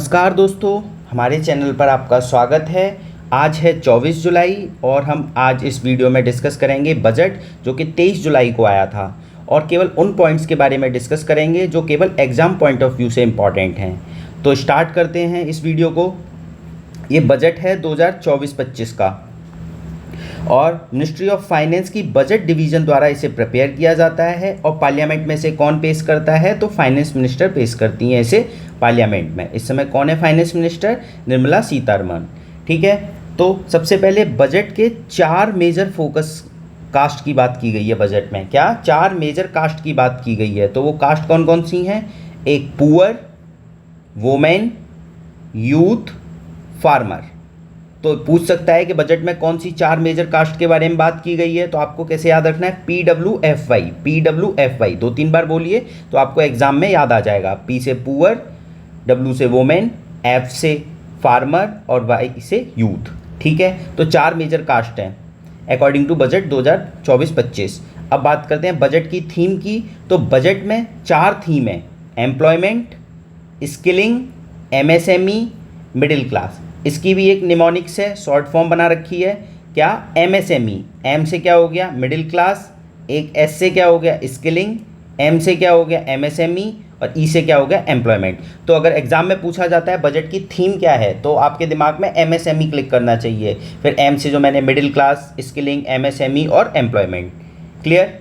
नमस्कार दोस्तों, हमारे चैनल पर आपका स्वागत है। आज है 24 जुलाई और हम आज इस वीडियो में डिस्कस करेंगे बजट जो कि 23 जुलाई को आया था और केवल उन पॉइंट्स के बारे में डिस्कस करेंगे जो केवल एग्ज़ाम पॉइंट ऑफ व्यू से इम्पॉर्टेंट हैं। तो स्टार्ट करते हैं इस वीडियो को। ये बजट है 2024-25 का और मिनिस्ट्री ऑफ फाइनेंस की बजट डिवीज़न द्वारा इसे प्रिपेयर किया जाता है और पार्लियामेंट में से कौन पेश करता है, तो फाइनेंस मिनिस्टर पेश करती हैं इसे पार्लियामेंट में। इस समय कौन है फाइनेंस मिनिस्टर? निर्मला सीतारमण। ठीक है, तो सबसे पहले बजट के 4 मेजर फोकस कास्ट की बात की गई है बजट में। क्या 4 मेजर कास्ट की बात की गई है? तो वो कास्ट कौन कौन सी हैं? एक पुअर, वोमेन, यूथ, फार्मर। तो पूछ सकता है कि बजट में कौन सी 4 मेजर कास्ट के बारे में बात की गई है, तो आपको कैसे याद रखना है? PWFY। PWFY 2-3 बार बोलिए तो आपको एग्जाम में याद आ जाएगा। P से पुअर, W से वोमेन, F से फार्मर और Y से यूथ। ठीक है, तो 4 मेजर कास्ट हैं अकॉर्डिंग टू बजट 2024-25। अब बात करते हैं बजट की थीम की। तो बजट में 4 थीम है: employment, skilling, MSME, middle class. इसकी भी एक निमोनिक्स है, शॉर्ट फॉर्म बना रखी है। क्या? MSME। M से क्या हो गया? Middle class. एक S से क्या हो गया? स्किलिंग। M से क्या हो गया? MSME और E से क्या हो गया? एम्प्लॉयमेंट। तो अगर एग्जाम में पूछा जाता है बजट की थीम क्या है, तो आपके दिमाग में MSME क्लिक करना चाहिए। फिर M से जो मैंने मिडिल क्लास, स्किलिंग, MSME और एम्प्लॉयमेंट। क्लियर?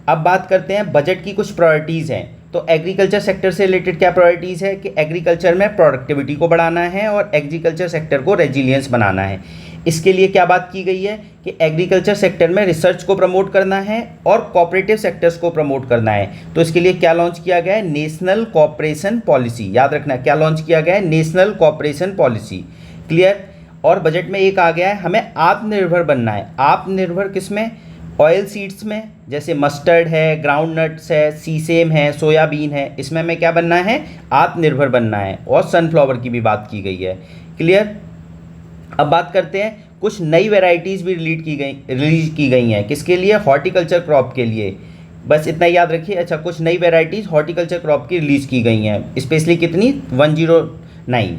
अब बात करते हैं बजट की कुछ प्रायोरिटीज़ हैं। तो एग्रीकल्चर सेक्टर से रिलेटेड क्या प्रायोरिटीज़ है कि एग्रीकल्चर में प्रोडक्टिविटी को बढ़ाना है और एग्रीकल्चर सेक्टर को रेजिलियंस बनाना है। इसके लिए क्या बात की गई है कि एग्रीकल्चर सेक्टर में रिसर्च को प्रमोट करना है और कोऑपरेटिव सेक्टर्स को प्रमोट करना है। तो इसके लिए क्या लॉन्च किया गया है? National cooperation policy. याद रखना, क्या लॉन्च किया गया है? National cooperation policy. क्लियर? और बजट में एक आ गया है, हमें आत्मनिर्भर बनना है। आत्मनिर्भर किसमें? ऑयल सीड्स में, जैसे मस्टर्ड है, ग्राउंड नट्स है, सीसेम है, सोयाबीन है। इसमें हमें क्या बनना है? आत्मनिर्भर बनना है। और सनफ्लावर की भी बात की गई है। क्लियर? अब बात करते हैं कुछ नई वैरायटीज़ भी रिलीज की गई हैं। किसके लिए? हॉर्टिकल्चर क्रॉप के लिए। बस इतना याद रखिए। अच्छा, कुछ नई वैरायटीज़ हॉर्टिकल्चर क्रॉप की रिलीज़ की गई हैं, स्पेशली कितनी? 109।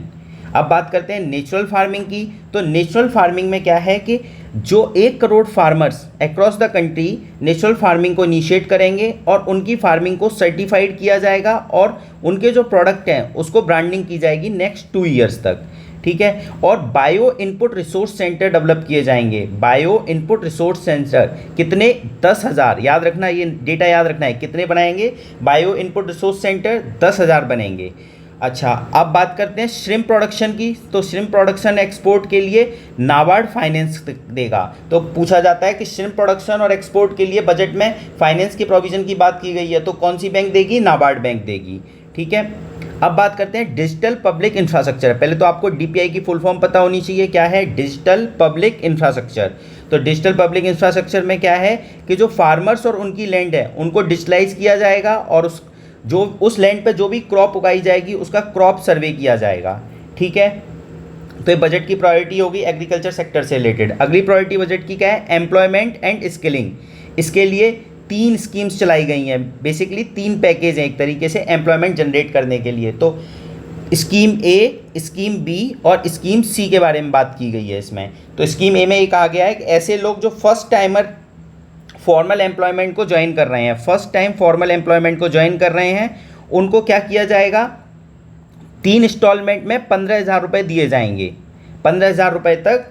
अब बात करते हैं नेचुरल फार्मिंग की। तो नेचुरल फार्मिंग में क्या है कि जो 1 crore farmers across the country natural farming को इनिशिएट करेंगे और उनकी फार्मिंग को सर्टिफाइड किया जाएगा और उनके जो प्रोडक्ट हैं उसको ब्रांडिंग की जाएगी नेक्स्ट 2 ईयर्स तक। ठीक है, और bio input resource centre develop किए जाएंगे। बायो इनपुट रिसोर्स सेंटर कितने? 10,000। याद रखना, ये डेटा याद रखना है। कितने बनाएंगे? बायो इनपुट रिसोर्स सेंटर 10,000 बनेंगे। अच्छा, अब बात करते हैं श्रिम्प प्रोडक्शन की। तो श्रिम्प प्रोडक्शन एक्सपोर्ट के लिए नाबार्ड फाइनेंस देगा। तो पूछा जाता है कि श्रिम्प प्रोडक्शन और एक्सपोर्ट के लिए बजट में फाइनेंस की प्रोविजन की बात की गई है, तो कौन सी बैंक देगी? नाबार्ड बैंक देगी। ठीक है, अब बात करते हैं डिजिटल पब्लिक इंफ्रास्ट्रक्चर। पहले तो आपको DPI की फुल फॉर्म पता होनी चाहिए। क्या है? Digital public infrastructure. तो डिजिटल पब्लिक इंफ्रास्ट्रक्चर में क्या है कि जो फार्मर्स और उनकी लैंड है उनको डिजिटलाइज किया जाएगा और उस लैंड पे जो भी क्रॉप उगाई जाएगी उसका क्रॉप सर्वे किया जाएगा। ठीक है, तो ये बजट की प्रायोरिटी होगी एग्रीकल्चर सेक्टर से रिलेटेड। अगली प्रायोरिटी बजट की क्या है? Employment and skilling. इसके लिए 3 स्कीम्स चलाई गई हैं। बेसिकली 3 पैकेज हैं एक तरीके से एम्प्लॉयमेंट जनरेट करने के लिए। तो स्कीम A, स्कीम B और स्कीम C के बारे में बात की गई है इसमें। तो स्कीम A में एक आ गया है कि ऐसे लोग जो फर्स्ट टाइमर फॉर्मल एम्प्लॉयमेंट को ज्वाइन कर रहे हैं, फर्स्ट टाइम फॉर्मल एम्प्लॉयमेंट को ज्वाइन कर रहे हैं, उनको क्या किया जाएगा? 3 इंस्टॉलमेंट में 15,000 रुपये दिए जाएंगे। 15,000 रुपये तक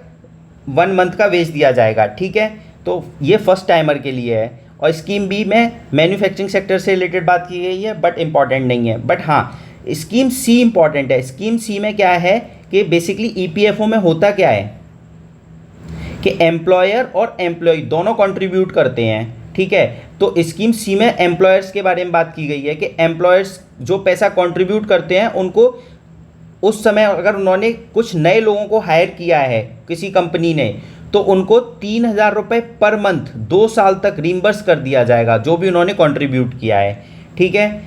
1 मंथ का वेज दिया जाएगा। ठीक है, तो ये फर्स्ट टाइमर के लिए है। और स्कीम B में मैन्युफैक्चरिंग सेक्टर से रिलेटेड बात की गई है, बट इंपॉर्टेंट नहीं है। बट हाँ, स्कीम C इंपॉर्टेंट है। स्कीम C में क्या है कि बेसिकली EPFO में होता क्या है कि एम्प्लॉयर और एम्प्लॉय दोनों कंट्रीब्यूट करते हैं। ठीक है, तो स्कीम C में एम्प्लॉयर्स के बारे में बात की गई है कि एम्प्लॉयर्स जो पैसा कंट्रीब्यूट करते हैं उनको उस समय अगर उन्होंने कुछ नए लोगों को हायर किया है किसी कंपनी ने, तो उनको 3,000 रुपये पर मंथ 2 साल तक रिम्बर्स कर दिया जाएगा जो भी उन्होंने कंट्रीब्यूट किया है। ठीक है,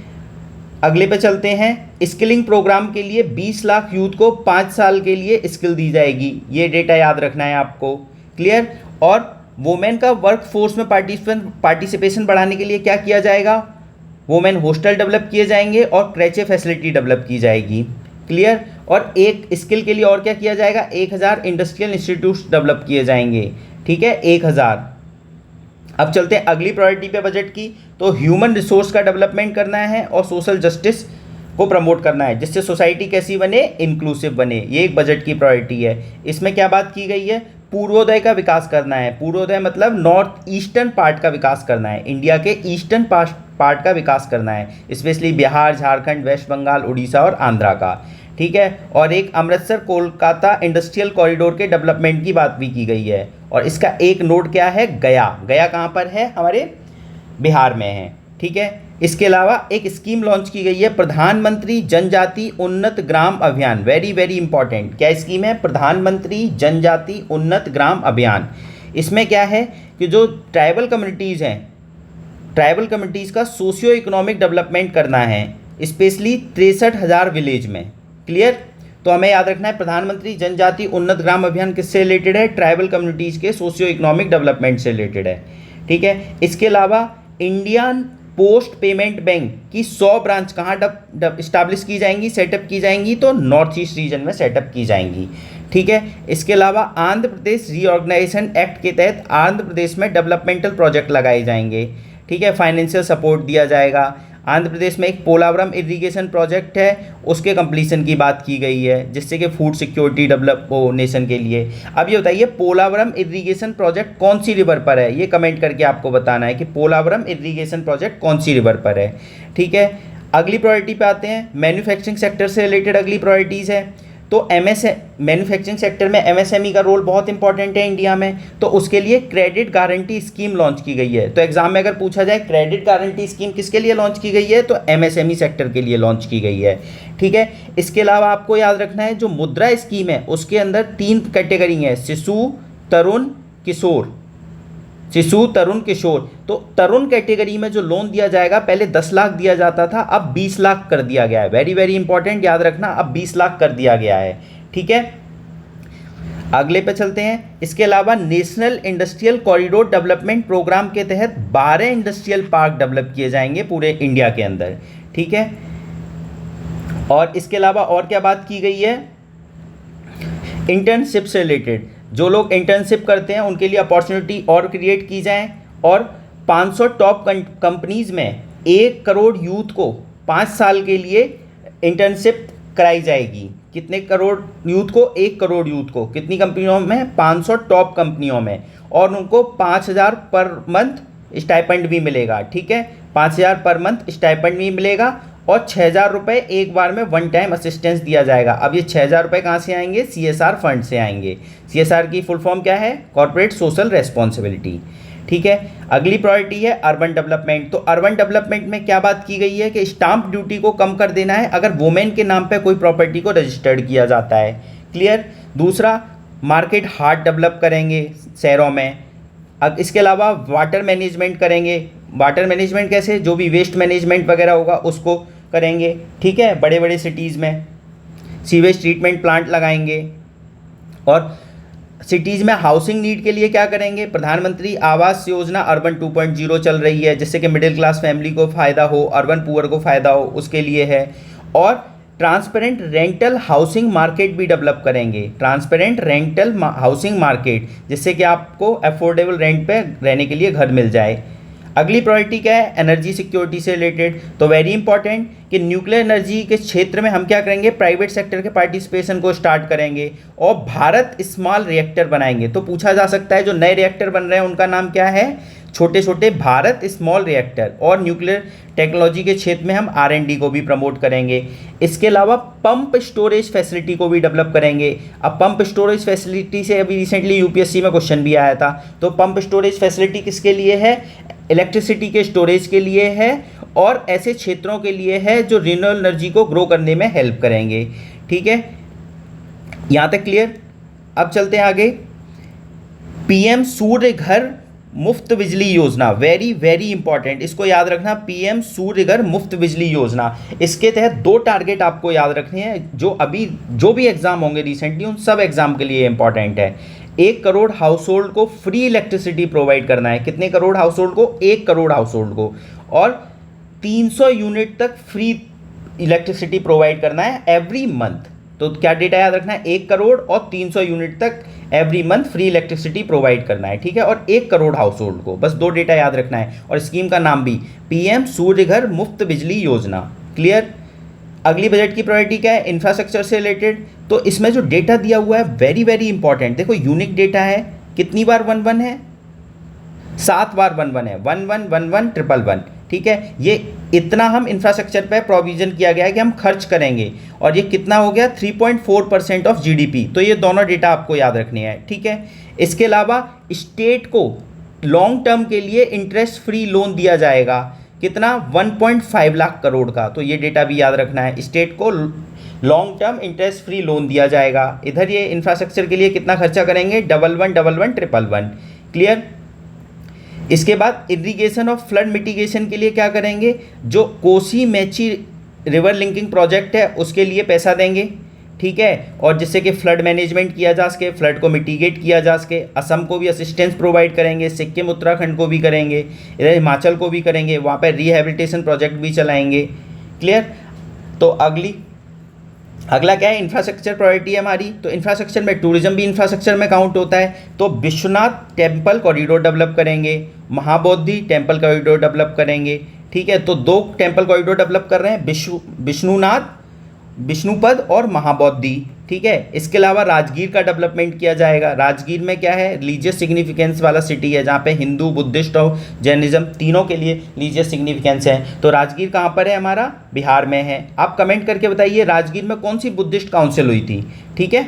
अगले पे चलते हैं। स्किलिंग प्रोग्राम के लिए 20 लाख यूथ को 5 साल के लिए स्किल दी जाएगी। ये डेटा याद रखना है आपको। क्लियर? और वुमेन का वर्क फोर्स में पार्टिसिपेशन बढ़ाने के लिए क्या किया जाएगा? वुमेन हॉस्टल डेवलप किए जाएंगे और क्रैचे फैसिलिटी डेवलप की जाएगी। क्लियर? और एक स्किल के लिए और क्या किया जाएगा, 1000 इंडस्ट्रियल इंस्टीट्यूट्स डेवलप किए जाएंगे, ठीक है, 1000। अब चलते हैं अगली प्रायोरिटी पे बजट की। तो ह्यूमन रिसोर्स का डेवलपमेंट करना है और सोशल जस्टिस को प्रमोट करना है, जिससे सोसाइटी कैसी बने, इंक्लूसिव बने। ये एक बजट की प्रायोरिटी है। इसमें क्या बात की गई है, पूर्वोदय का विकास करना है। पूर्वोदय मतलब नॉर्थ ईस्टर्न पार्ट का विकास करना है, इंडिया के ईस्टर्न पार्ट का विकास करना है, स्पेशली बिहार, झारखंड, वेस्ट बंगाल, उड़ीसा और आंध्रा का, ठीक है। और एक अमृतसर कोलकाता इंडस्ट्रियल कॉरिडोर के डेवलपमेंट की बात भी की गई है। और इसका एक नोड क्या है, गया। गया कहाँ पर है, हमारे बिहार में है, ठीक है। इसके अलावा एक स्कीम लॉन्च की गई है, प्रधानमंत्री जनजाति उन्नत ग्राम अभियान। Very very important. क्या स्कीम है, प्रधानमंत्री जनजाति उन्नत ग्राम अभियान। इसमें क्या है कि जो ट्राइबल कम्युनिटीज़ हैं, ट्राइबल कम्युनिटीज़ का सोशियो इकोनॉमिक डेवलपमेंट करना है, स्पेशली 63,000 विलेज में। क्लियर। तो हमें याद रखना है, प्रधानमंत्री जनजाति उन्नत ग्राम अभियान किससे रिलेटेड है, ट्राइबल कम्युनिटीज़ के सोशियो इकोनॉमिक डेवलपमेंट से रिलेटेड है, ठीक है। इसके अलावा इंडियन पोस्ट पेमेंट बैंक की 100 ब्रांच कहाँ इस्टाब्लिश की जाएंगी, सेटअप की जाएंगी, तो नॉर्थ ईस्ट रीजन में सेटअप की जाएंगी, ठीक है। इसके अलावा आंध्र प्रदेश रीऑर्गेनाइजेशन एक्ट के तहत आंध्र प्रदेश में डेवलपमेंटल प्रोजेक्ट लगाए जाएंगे, ठीक है, फाइनेंशियल सपोर्ट दिया जाएगा। आंध्र प्रदेश में एक पोलावरम इरिगेशन प्रोजेक्ट है, उसके कंप्लीशन की बात की गई है, जिससे कि फूड सिक्योरिटी डेवलप हो नेशन के लिए। अब ये बताइए, पोलावरम इरिगेशन प्रोजेक्ट कौन सी रिवर पर है, ये कमेंट करके आपको बताना है कि पोलावरम इरिगेशन प्रोजेक्ट कौन सी रिवर पर है, ठीक है। अगली प्रायोरिटी पे आते हैं, मैन्युफैक्चरिंग सेक्टर से रिलेटेड अगली प्रायोरिटीज़ है। तो मैन्युफैक्चरिंग सेक्टर में एमएसएमई का रोल बहुत इंपॉर्टेंट है इंडिया में, तो उसके लिए क्रेडिट गारंटी स्कीम लॉन्च की गई है। तो एग्जाम में अगर पूछा जाए क्रेडिट गारंटी स्कीम किसके लिए लॉन्च की गई है, तो एमएसएमई सेक्टर के लिए लॉन्च की गई है, ठीक है। इसके अलावा आपको याद रखना है, जो मुद्रा स्कीम है उसके अंदर 3 कैटेगरी है, शिशु, तरुण, किशोर। शिशु, तरुण, किशोर। तो तरुण कैटेगरी में जो लोन दिया जाएगा, पहले 10 लाख दिया जाता था, अब 20 लाख कर दिया गया है। वेरी वेरी इंपॉर्टेंट, याद रखना, अब 20 लाख कर दिया गया है, ठीक है। अगले पे चलते हैं। इसके अलावा national industrial corridor development programme के तहत 12 इंडस्ट्रियल पार्क डेवलप किए जाएंगे पूरे इंडिया के अंदर, ठीक है। और इसके अलावा और क्या बात की गई है, इंटर्नशिप से रिलेटेड जो लोग इंटर्नशिप करते हैं उनके लिए अपॉर्चुनिटी और क्रिएट की जाए। और 500 टॉप कंपनीज़ में 1 करोड़ यूथ को 5 साल के लिए इंटर्नशिप कराई जाएगी। कितने करोड़ यूथ को, 1 करोड़ यूथ को, कितनी कंपनियों में, 500 टॉप कंपनियों में। और उनको 5,000 पर मंथ स्टाइपेंड भी मिलेगा, ठीक है, 5,000 पर मंथ स्टाइपेंड भी मिलेगा। और 6,000 रुपये एक बार में वन टाइम असिस्टेंस दिया जाएगा। अब ये 6,000 रुपये कहाँ से आएंगे, CSR फंड से आएंगे। CSR की फुल फॉर्म क्या है, कॉर्पोरेट सोशल रेस्पॉन्सिबिलिटी, ठीक है। अगली प्रायोरिटी है अर्बन डेवलपमेंट। तो अर्बन डेवलपमेंट में क्या बात की गई है कि स्टाम्प ड्यूटी को कम कर देना है अगर वुमेन के नाम पे कोई प्रॉपर्टी को रजिस्टर्ड किया जाता है। क्लियर। दूसरा, मार्केट हार्ट डेवलप करेंगे शहरों में। अब इसके अलावा वाटर मैनेजमेंट करेंगे। वाटर मैनेजमेंट कैसे, जो भी वेस्ट मैनेजमेंट वगैरह होगा उसको करेंगे, ठीक है, बड़े बड़े सिटीज़ में सीवेज ट्रीटमेंट प्लांट लगाएंगे। और सिटीज़ में हाउसिंग नीड के लिए क्या करेंगे, प्रधानमंत्री आवास योजना अर्बन 2.0 चल रही है, जिससे कि मिडिल क्लास फैमिली को फ़ायदा हो, अर्बन पुअर को फ़ायदा हो, उसके लिए है। और ट्रांसपेरेंट रेंटल हाउसिंग मार्केट भी डेवलप करेंगे, ट्रांसपेरेंट रेंटल हाउसिंग मार्केट, जिससे कि आपको अफोर्डेबल रेंट पे रहने के लिए घर मिल जाए। अगली प्रायोरिटी क्या है, एनर्जी सिक्योरिटी से रिलेटेड। तो वेरी इंपॉर्टेंट कि न्यूक्लियर एनर्जी के क्षेत्र में हम क्या करेंगे, प्राइवेट सेक्टर के पार्टिसिपेशन को स्टार्ट करेंगे और भारत स्मॉल रिएक्टर बनाएंगे। तो पूछा जा सकता है जो नए रिएक्टर बन रहे हैं उनका नाम क्या है, छोटे छोटे भारत स्मॉल रिएक्टर। और न्यूक्लियर टेक्नोलॉजी के क्षेत्र में हम R&D को भी प्रमोट करेंगे। इसके अलावा पंप स्टोरेज फैसिलिटी को भी डेवलप करेंगे। अब पंप स्टोरेज फैसिलिटी से अभी रिसेंटली UPSC में क्वेश्चन भी आया था। तो पंप स्टोरेज फैसिलिटी किसके लिए है, इलेक्ट्रिसिटी के स्टोरेज के लिए है और ऐसे क्षेत्रों के लिए है जो रिन्यूएबल एनर्जी को ग्रो करने में हेल्प करेंगे, ठीक है। यहाँ तक क्लियर। अब चलते हैं आगे। PM सूर्य घर मुफ्त बिजली योजना, वेरी वेरी इंपॉर्टेंट, इसको याद रखना, PM सूर्य घर मुफ्त बिजली योजना। इसके तहत 2 टारगेट आपको याद रखने हैं जो भी एग्जाम होंगे रिसेंटली, उन सब एग्जाम के लिए इंपॉर्टेंट है। 1 करोड़ हाउस होल्ड को फ्री इलेक्ट्रिसिटी प्रोवाइड करना है। कितने करोड़ हाउस होल्ड को, 1 करोड़ हाउस होल्ड को। और 300 यूनिट तक फ्री इलेक्ट्रिसिटी प्रोवाइड करना है एवरी मंथ, तो क्या डेटा याद रखना है, 1 करोड़ और 300 यूनिट तक every month free electricity provide करना है, ठीक है, और 1 करोड़ हाउस होल्ड को, बस 2 डेटा याद रखना है। और स्कीम का नाम भी पीएम सूर्य घर मुफ्त बिजली योजना। क्लियर। अगली बजट की प्रायोरिटी क्या है, इंफ्रास्ट्रक्चर से रिलेटेड। तो इसमें जो डेटा दिया हुआ है वेरी वेरी इंपॉर्टेंट, देखो यूनिक डेटा है, कितनी बार 11 है, 7 बार 11 है, 11111111, ठीक है। ये इतना हम इंफ्रास्ट्रक्चर पे प्रोविजन किया गया है कि हम खर्च करेंगे, और ये कितना हो गया 3.4% ऑफ जीडीपी। तो ये दोनों डेटा आपको याद रखने हैं, ठीक है। इसके अलावा स्टेट को लॉन्ग टर्म के लिए इंटरेस्ट फ्री लोन दिया जाएगा, कितना 1.5 लाख करोड़ का, तो ये डेटा भी याद रखना है, स्टेट को long term interest free loan दिया जाएगा। इधर ये इंफ्रास्ट्रक्चर के लिए कितना खर्चा करेंगे, 11111111। क्लियर। इसके बाद इरिगेशन और फ्लड मिटिगेशन के लिए क्या करेंगे, जो Kosi Mechi river linking project है उसके लिए पैसा देंगे, ठीक है, और जिससे कि फ्लड मैनेजमेंट किया जा सके, फ्लड को मिटिगेट किया जा सके। असम को भी असिस्टेंस प्रोवाइड करेंगे, सिक्किम उत्तराखंड को भी करेंगे, इधर हिमाचल को भी करेंगे, वहाँ पर रिहेबिलिटेशन प्रोजेक्ट भी चलाएंगे। क्लियर। तो अगला क्या है, इंफ्रास्ट्रक्चर प्रायोरिटी है हमारी। तो इंफ्रास्ट्रक्चर में टूरिज्म भी इंफ्रास्ट्रक्चर में काउंट होता है। तो विश्वनाथ टेम्पल कॉरिडोर डेवलप करेंगे, महाबोधि टेम्पल कॉरिडोर डेवलप करेंगे, ठीक है। तो 2 टेम्पल कॉरिडोर डेवलप कर रहे हैं, विष्णुनाथ, विष्णुपद और महाबोधि, ठीक है। इसके अलावा राजगीर का डेवलपमेंट किया जाएगा। राजगीर में क्या है, रिलीजियस सिग्निफिकेंस वाला सिटी है, जहाँ पे हिंदू, बुद्धिस्ट और जैनिज्म तीनों के लिए रिलीजियस सिग्निफिकेंस है। तो राजगीर कहाँ पर है, हमारा बिहार में है। आप कमेंट करके बताइए राजगीर में कौन सी बुद्धिस्ट काउंसिल हुई थी, ठीक है।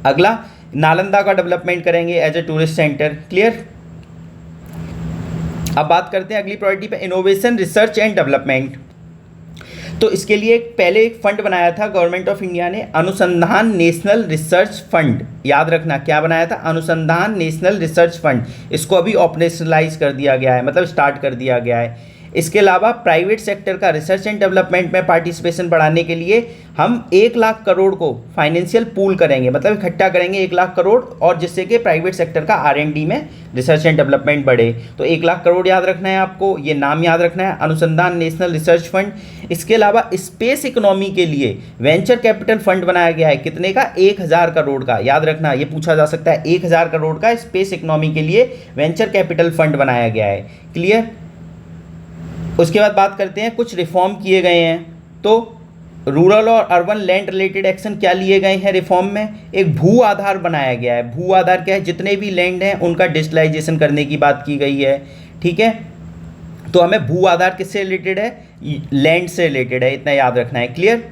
अगला नालंदा का डेवलपमेंट करेंगे as a tourist centre. Clear. अब बात करते हैं अगली प्रायोरिटी पे, इनोवेशन रिसर्च एंड डेवलपमेंट। तो इसके लिए पहले एक फंड बनाया था गवर्नमेंट ऑफ इंडिया ने, अनुसंधान नेशनल रिसर्च फंड। याद रखना क्या बनाया था, अनुसंधान नेशनल रिसर्च फंड। इसको अभी ऑपरेशनलाइज कर दिया गया है, मतलब स्टार्ट कर दिया गया है। इसके अलावा प्राइवेट सेक्टर का रिसर्च एंड डेवलपमेंट में पार्टिसिपेशन बढ़ाने के लिए हम 1 लाख करोड़ को फाइनेंशियल पूल करेंगे, मतलब इकट्ठा करेंगे 1 लाख करोड़, और जिससे कि प्राइवेट सेक्टर का R&D में रिसर्च एंड डेवलपमेंट बढ़े। तो 1 लाख करोड़ याद रखना है आपको, ये नाम याद रखना है, अनुसंधान नेशनल रिसर्च फंड। इसके अलावा स्पेस इकोनॉमी के लिए वेंचर कैपिटल फंड बनाया गया है, कितने का, 1000 करोड़ का। याद रखना, ये पूछा जा सकता है, 1000 करोड़ का स्पेस इकोनॉमी के लिए वेंचर कैपिटल फंड बनाया गया है। क्लियर। उसके बाद बात करते हैं कुछ रिफॉर्म किए गए हैं। तो रूरल और अर्बन लैंड रिलेटेड एक्शन क्या लिए गए हैं रिफॉर्म में, एक भू आधार बनाया गया है। भू आधार क्या है, जितने भी लैंड हैं उनका डिजिटलाइजेशन करने की बात की गई है, ठीक है। तो हमें भू आधार किससे रिलेटेड है, लैंड से रिलेटेड है, इतना याद रखना है। क्लियर।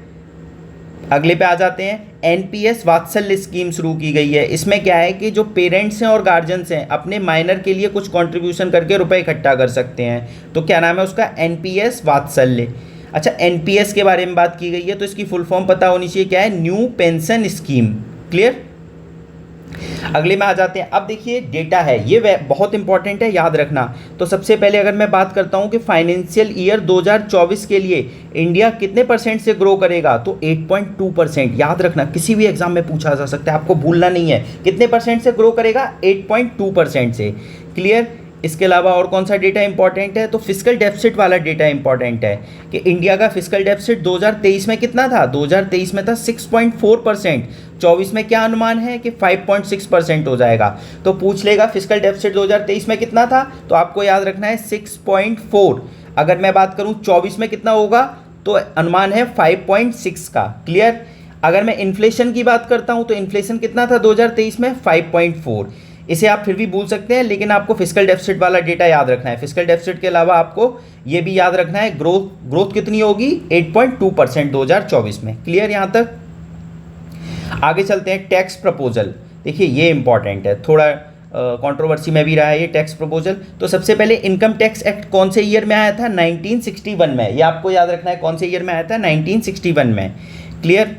अगले पे आ जाते हैं, एनपीएस वात्सल्य स्कीम शुरू की गई है। इसमें क्या है कि जो पेरेंट्स हैं और गार्जियंस हैं अपने माइनर के लिए कुछ कंट्रीब्यूशन करके रुपए इकट्ठा कर सकते हैं। तो क्या नाम है उसका, एनपीएस वात्सल्य। अच्छा, एनपीएस के बारे में बात की गई है तो इसकी फुल फॉर्म पता होनी चाहिए, क्या है, न्यू पेंशन स्कीम। क्लियर। अगले में आ जाते हैं। अब देखिए डेटा है, ये बहुत इंपॉर्टेंट है, याद रखना। तो सबसे पहले अगर मैं बात करता हूँ कि फाइनेंशियल ईयर 2024 के लिए इंडिया कितने % से ग्रो करेगा, तो 8.2%। याद रखना, किसी भी एग्जाम में पूछा जा सकता है, आपको भूलना नहीं है, कितने % से ग्रो करेगा, 8.2% से। क्लियर। इसके अलावा और कौन सा डेटा इंपॉर्टेंट है, तो फिस्कल डेफिसिट वाला डेटा इंपॉर्टेंट है कि इंडिया का फिस्कल डेफिसिट 2023 में कितना था, 2023 में था 6.4%। 24 में क्या अनुमान है कि 5.6% हो जाएगा। तो पूछ लेगा फिस्कल डेफिसिट 2023 में कितना था, तो आपको याद रखना है 6.4। अगर मैं बात करूं 24 में कितना होगा, तो अनुमान है 5.6 का। क्लियर। अगर मैं इन्फ्लेशन की बात करता हूं तो इन्फ्लेशन कितना था 2023 में, 5.4। इसे आप फिर भी भूल सकते हैं, लेकिन आपको फिस्कल डेफिसिट वाला डेटा याद रखना है। फिस्कल डेफिसिट के अलावा आपको ये भी याद रखना है, ग्रोथ कितनी होगी, 8.2% 2024 में। क्लियर। यहाँ तक आगे चलते हैं, टैक्स प्रपोजल। देखिए ये इंपॉर्टेंट है, थोड़ा कंट्रोवर्सी में भी रहा है ये टैक्स प्रपोजल। तो सबसे पहले इनकम टैक्स एक्ट कौन से ईयर में आया था, 1961 में। ये आपको याद रखना है कौन से ईयर में आया था, 1961 में। क्लियर।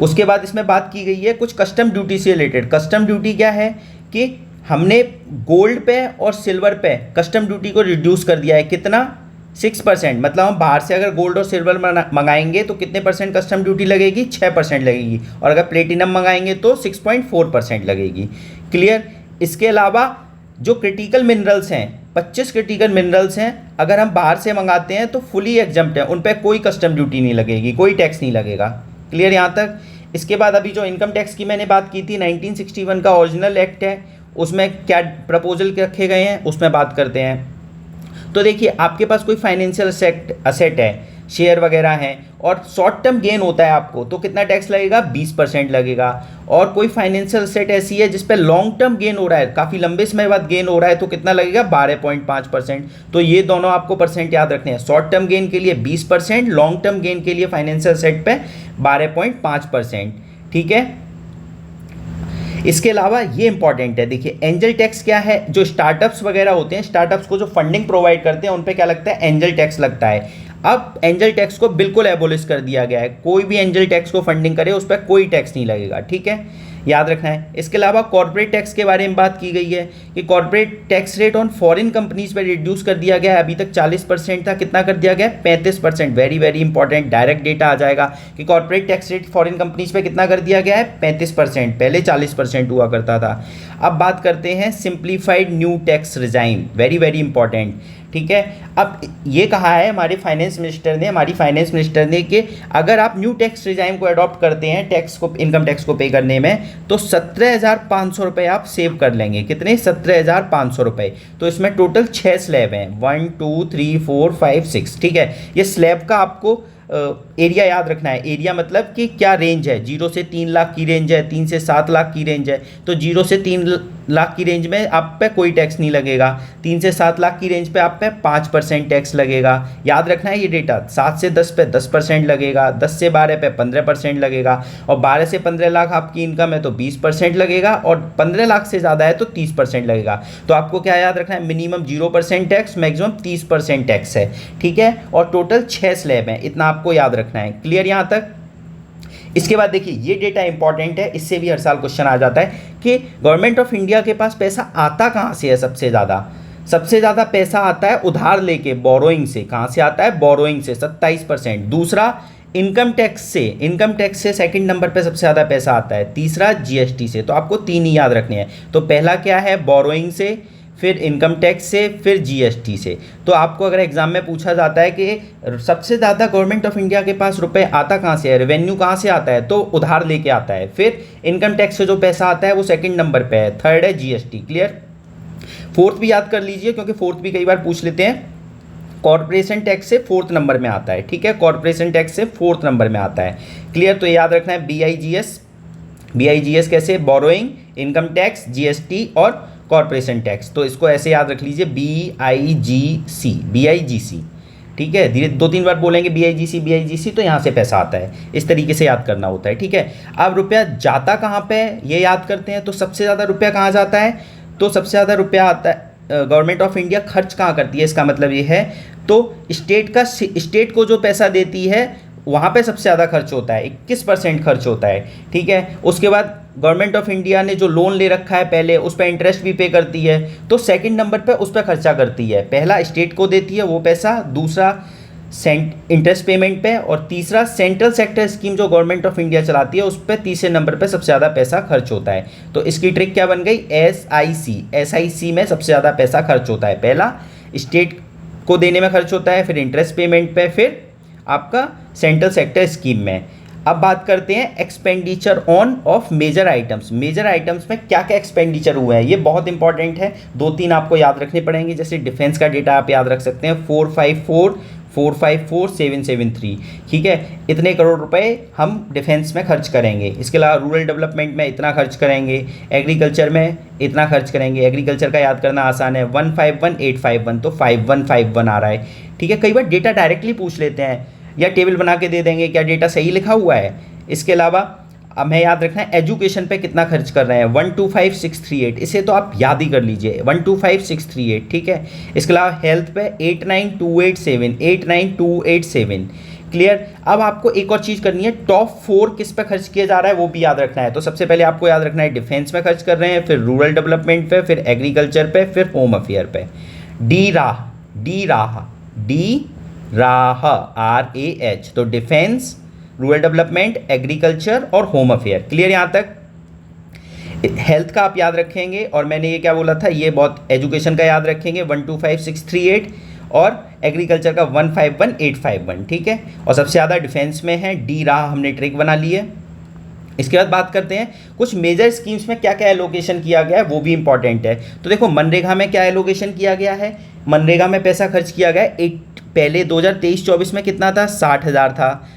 उसके बाद इसमें बात की गई है कुछ कस्टम ड्यूटी से रिलेटेड। कस्टम ड्यूटी क्या है कि हमने गोल्ड पे और सिल्वर पे कस्टम ड्यूटी को रिड्यूस कर दिया है, कितना, 6%। मतलब हम बाहर से अगर गोल्ड और सिल्वर मंगाएंगे तो कितने % कस्टम ड्यूटी लगेगी, 6% लगेगी, और अगर प्लेटिनम मंगाएंगे तो 6.4% लगेगी। क्लियर। इसके अलावा जो क्रिटिकल मिनरल्स हैं, 25 क्रिटिकल मिनरल्स हैं, अगर हम बाहर से मंगाते हैं तो फुली एग्जम्प्ट है, उन पर कोई कस्टम ड्यूटी नहीं लगेगी, कोई टैक्स नहीं लगेगा। क्लियर यहाँ तक। इसके बाद अभी जो इनकम टैक्स की मैंने बात की थी, 1961 का ओरिजिनल एक्ट है, उसमें क्या प्रपोजल रखे गए हैं उसमें बात करते हैं। तो देखिए, आपके पास कोई फाइनेंशियल असेट है, शेयर वगैरह हैं, और शॉर्ट टर्म गेन होता है आपको, तो कितना टैक्स लगेगा? 20% लगेगा। और कोई फाइनेंशियल असेट ऐसी है जिस पे लॉन्ग टर्म गेन हो रहा है, काफ़ी लंबे समय बाद गेन हो रहा है, तो कितना लगेगा? 12.5%। तो ये दोनों आपको परसेंट याद रखने हैं। शॉर्ट टर्म गेन के लिए 20%, लॉन्ग टर्म गेन के लिए फाइनेंशियल असेट पे 12.5%। ठीक है। इसके अलावा ये इंपॉर्टेंट है, देखिए एंजल टैक्स क्या है? जो स्टार्टअप्स वगैरह होते हैं, स्टार्टअप्स को जो फंडिंग प्रोवाइड करते हैं उन पे क्या लगता है? एंजल टैक्स लगता है। अब एंजल टैक्स को बिल्कुल एबोलिश कर दिया गया है, कोई भी एंजल टैक्स को फंडिंग करे उस पर कोई टैक्स नहीं लगेगा। ठीक है, याद रखना है। इसके अलावा कॉर्पोरेट टैक्स के बारे में बात की गई है कि corporate tax rate on foreign companies पर रिड्यूस कर दिया गया है। अभी तक 40% था, कितना कर दिया गया है? 35%। Very very important, direct data आ जाएगा कि corporate tax rate foreign companies पे कितना कर दिया गया है? 35%। पहले 40% हुआ करता था। अब बात करते हैं simplified new tax regime, very very important. ठीक है, अब ये कहा है हमारी फाइनेंस मिनिस्टर ने कि अगर आप न्यू टैक्स रिजाइम को अडॉप्ट करते हैं, टैक्स को, इनकम टैक्स को पे करने में, तो 17,500 रुपये आप सेव कर लेंगे। कितने? 17,500 रुपये। तो इसमें टोटल 6 स्लैब हैं, 1 2 3 4 5 6। ठीक है, ये स्लैब का आपको एरिया याद रखना है। एरिया मतलब कि क्या रेंज है, 0 से 3 लाख की रेंज है, 3 से 7 लाख की रेंज है, तो 0 से 3 लाख की रेंज में आप पे कोई टैक्स नहीं लगेगा। 3 से 7 लाख की रेंज पे आप पे 5% टैक्स लगेगा। याद रखना है ये डेटा। 7 से 10 पे 10% लगेगा, 10 से 12 पे 15% लगेगा, और 12 से 15 लाख आपकी इनकम है तो 20% लगेगा, और 15 लाख से ज़्यादा है तो 30% लगेगा। तो आपको क्या याद रखना है? मिनिमम 0% टैक्स, मैक्सिमम 30% टैक्स है। ठीक है, और टोटल 6 स्लैब हैं, इतना आपको याद रखना है। क्लियर यहाँ तक? इसके बाद देखिए, ये डेटा इंपॉर्टेंट है, इससे भी हर साल क्वेश्चन आ जाता है कि गवर्नमेंट ऑफ इंडिया के पास पैसा आता कहाँ से है? सबसे ज़्यादा पैसा आता है उधार लेके, बोरोइंग से। कहाँ से आता है? बोरोइंग से, 27%। दूसरा इनकम टैक्स से सेकंड नंबर पे सबसे ज़्यादा पैसा आता है। तीसरा जीएसटी से। तो आपको 3 ही याद रखने हैं। तो पहला क्या है? बोरोइंग से, फिर इनकम टैक्स से, फिर जीएसटी से। तो आपको अगर एग्जाम में पूछा जाता है कि सबसे ज़्यादा गवर्नमेंट ऑफ इंडिया के पास रुपए आता कहाँ से है, रेवेन्यू कहाँ से आता है, तो उधार लेके आता है। फिर इनकम टैक्स से जो पैसा आता है वो सेकंड नंबर पे है, थर्ड है जीएसटी। क्लियर? फोर्थ भी याद कर लीजिए, क्योंकि फोर्थ भी कई बार पूछ लेते हैं। कॉर्पोरेशन टैक्स से 4th नंबर में आता है। ठीक है, कॉर्पोरेशन टैक्स से 4th नंबर में आता है। क्लियर? तो याद रखना है बीआईजीएस कैसे? बोरोइंग, इनकम टैक्स, जीएसटी और कॉर्पोरेशन टैक्स। तो इसको ऐसे याद रख लीजिए, बीआईजीसी। ठीक है, धीरे 2-3 बार बोलेंगे बीआईजीसी, तो यहाँ से पैसा आता है। इस तरीके से याद करना होता है। ठीक है, अब रुपया जाता कहाँ पे, ये याद करते हैं। तो सबसे ज़्यादा रुपया कहाँ जाता है? तो सबसे ज़्यादा रुपया आता है, गवर्नमेंट ऑफ इंडिया खर्च कहाँ करती है, इसका मतलब ये है। तो स्टेट को जो पैसा देती है वहाँ पे सबसे ज़्यादा खर्च होता है, 21% खर्च होता है। ठीक है, उसके बाद गवर्नमेंट ऑफ इंडिया ने जो लोन ले रखा है पहले, उस पर इंटरेस्ट भी पे करती है, तो सेकंड नंबर पे उस पर खर्चा करती है। पहला स्टेट को देती है वो पैसा, दूसरा इंटरेस्ट पेमेंट पे, और तीसरा सेंट्रल सेक्टर स्कीम जो गवर्नमेंट ऑफ इंडिया चलाती है उस पर तीसरे नंबर पे सबसे ज़्यादा पैसा खर्च होता है। तो इसकी ट्रिक क्या बन गई? एसआईसी में सबसे ज़्यादा पैसा खर्च होता है। पहला स्टेट को देने में खर्च होता है, फिर इंटरेस्ट पेमेंट पे, फिर आपका सेंट्रल सेक्टर स्कीम में। अब बात करते हैं expenditure on of major items. Major items में क्या क्या एक्सपेंडिचर हुए हैं, ये बहुत इंपॉर्टेंट है। 2-3 आपको याद रखने पड़ेंगे। जैसे डिफेंस का डेटा आप याद रख सकते हैं, 454,773। ठीक है, इतने करोड़ रुपए हम डिफेंस में खर्च करेंगे। इसके अलावा रूरल डेवलपमेंट में इतना खर्च करेंगे, एग्रीकल्चर में इतना खर्च करेंगे। एग्रीकल्चर का याद करना आसान है, 151,851, तो 5151 आ रहा है। ठीक है, कई बार डेटा डायरेक्टली पूछ लेते हैं या टेबल बना के दे देंगे, क्या डेटा सही लिखा हुआ है। इसके अलावा हमें याद रखना है एजुकेशन पे कितना खर्च कर रहे हैं, 125,638। इसे तो आप याद ही कर लीजिए, 125,638। ठीक है, इसके अलावा हेल्थ पे 89,287। क्लियर? अब आपको एक और चीज़ करनी है, टॉप 4 किस पे खर्च किया जा रहा है वो भी याद रखना है। तो सबसे पहले आपको याद रखना है डिफेंस में खर्च कर रहे हैं, फिर रूरल डेवलपमेंट पे, फिर एग्रीकल्चर पे, फिर होम अफेयर पे। डी राह RAH, तो डिफेंस, रूरल डेवलपमेंट, एग्रीकल्चर और होम अफेयर। क्लियर यहाँ तक? हेल्थ का आप याद रखेंगे, और मैंने ये क्या बोला था, ये बहुत एजुकेशन का याद रखेंगे, 125,638, और एग्रीकल्चर का 151,851, ठीक है। और सबसे ज़्यादा डिफेंस में है, डी रहा, हमने ट्रिक बना ली है। इसके बाद बात करते हैं कुछ मेजर स्कीम्स में क्या क्या एलोकेशन किया गया है, वो भी इंपॉर्टेंट है। तो देखो मनरेगा में क्या एलोकेशन किया गया है, मनरेगा में पैसा खर्च किया गया है पहले 2023-24 में कितना था, 60,000 था,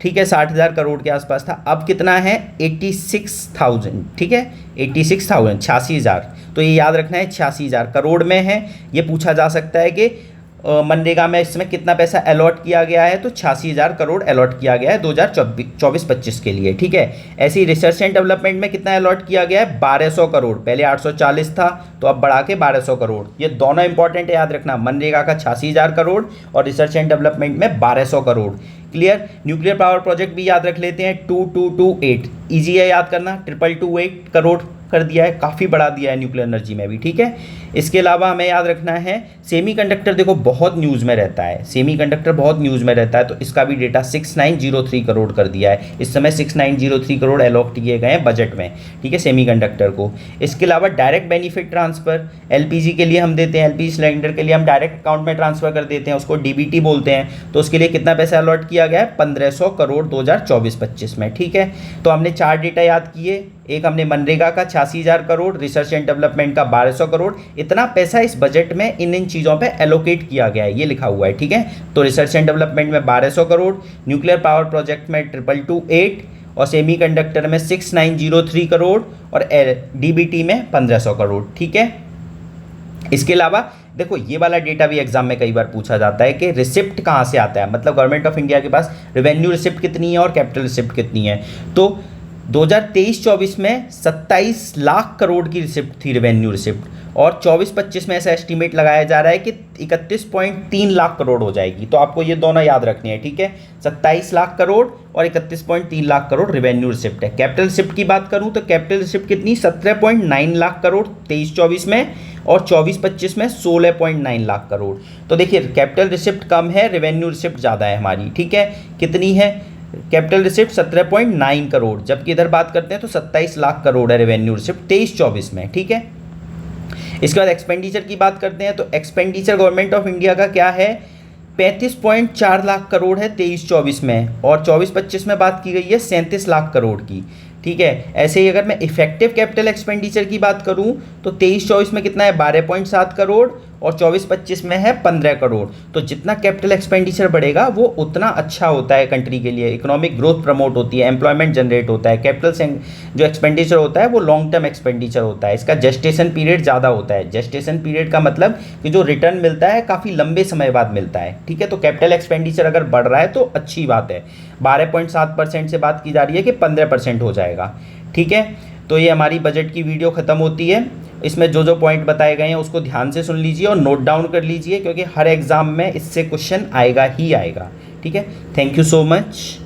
ठीक है, 60,000 करोड़ के आसपास था। अब कितना है, 86,000, ठीक है, 86,000, 86,000। तो ये याद रखना है 86,000 करोड़ में है। ये पूछा जा सकता है कि मनरेगा में इसमें कितना पैसा अलॉट किया गया है, तो 86,000 करोड़ अलॉट किया गया है 2024-25 के लिए, ठीक है। ऐसे ही रिसर्च एंड डेवलपमेंट में कितना अलॉट किया गया है, 1200 करोड़, पहले 840 था तो अब बढ़ा के 1200 करोड़। ये दोनों इंपॉर्टेंट है, याद रखना, मनरेगा का 86,000 करोड़ और रिसर्च एंड डेवलपमेंट में 1200 crore. Clear. Nuclear power project भी याद रख लेते हैं, 2228, ईजी है याद करना, 2228 करोड़ कर दिया है, काफ़ी बढ़ा दिया है न्यूक्लियर एनर्जी में भी, ठीक है। इसके अलावा हमें याद रखना है सेमीकंडक्टर, देखो बहुत न्यूज़ में रहता है, सेमीकंडक्टर बहुत न्यूज़ में रहता है, तो इसका भी डेटा 6903 करोड़ कर दिया है। इस समय 6903 करोड़ अलॉट किए गए हैं बजट में, ठीक है, सेमीकंडक्टर को। इसके अलावा डायरेक्ट बेनिफिट ट्रांसफ़र, एलपीजी के लिए हम देते हैं, एलपीजी सिलेंडर के लिए हम डायरेक्ट अकाउंट में ट्रांसफ़र कर देते हैं, उसको डीबीटी बोलते हैं। तो उसके लिए कितना पैसा अलॉट किया गया है, 1500 करोड़ 2024-25 में, ठीक है। तो हमने 4 डेटा याद किए, एक हमने मनरेगा का 86,000 करोड़, रिसर्च एंड डेवलपमेंट का 1200 करोड़, इतना पैसा इस बजट में इन चीज़ों पे एलोकेट किया गया है, ये लिखा हुआ है, ठीक है। तो रिसर्च एंड डेवलपमेंट में 1200 करोड़, न्यूक्लियर पावर प्रोजेक्ट में 2228 और सेमीकंडक्टर में 6903 करोड़ और डीबीटी में 1500 करोड़, ठीक है। इसके अलावा देखो ये वाला डेटा भी एग्जाम में कई बार पूछा जाता है कि रिसिप्ट कहाँ से आता है, मतलब गवर्नमेंट ऑफ इंडिया के पास रेवेन्यू रिसिप्ट कितनी है और कैपिटल रिसिप्ट कितनी है। तो 2023-24 में 27 लाख करोड़ की रिसिप्ट थी, रेवेन्यू रिसिप्ट, और 24-25 में ऐसा एस्टीमेट लगाया जा रहा है कि 31.3 लाख करोड़ हो जाएगी। तो आपको ये दोनों याद रखने हैं, ठीक है, 27 लाख करोड़ और 31.3 लाख करोड़ रेवेन्यू रिसिप्ट है। कैपिटल रिसिप्ट की बात करूं तो कैपिटल रिसिप्ट कितनी, 17.9 लाख करोड़ 23-24 में, और 24-25 में 16.9 लाख करोड़। तो देखिए कैपिटल रिसिप्ट कम है, रेवेन्यू रिसिप्ट ज़्यादा है हमारी, ठीक है। कितनी है कैपिटल रिसिप्ट, 17.9 करोड़, जबकि इधर बात करते हैं तो 27 लाख करोड़ है रेवेन्यू रिसिप्ट 23-24 में, ठीक है। इसके बाद एक्सपेंडिचर की बात करते हैं, तो एक्सपेंडिचर गवर्नमेंट ऑफ इंडिया का क्या है, 35.4 लाख करोड़ है 23-24 में, और 24-25 में बात की गई है 37 लाख करोड़ की, ठीक है। ऐसे ही अगर मैं इफेक्टिव कैपिटल एक्सपेंडिचर की बात करूं तो 23-24 में कितना है, 12.7 करोड़, और 24-25 में है 15 करोड़। तो जितना कैपिटल एक्सपेंडिचर बढ़ेगा वो उतना अच्छा होता है कंट्री के लिए, इकोनॉमिक ग्रोथ प्रमोट होती है, एम्प्लॉयमेंट जनरेट होता है। कैपिटल जो एक्सपेंडिचर होता है वो लॉन्ग टर्म एक्सपेंडिचर होता है, इसका जेस्टेशन पीरियड ज़्यादा होता है। जेस्टेशन पीरियड का मतलब कि जो रिटर्न मिलता है काफ़ी लंबे समय बाद मिलता है, ठीक है। तो कैपिटल एक्सपेंडिचर अगर बढ़ रहा है तो अच्छी बात है, 12.7% से बात की जा रही है कि 15% हो जाएगा, ठीक है। तो ये हमारी बजट की वीडियो ख़त्म होती है। इसमें जो जो पॉइंट बताए गए हैं उसको ध्यान से सुन लीजिए और नोट डाउन कर लीजिए, क्योंकि हर एग्ज़ाम में इससे क्वेश्चन आएगा ही आएगा, ठीक है। Thank you so much.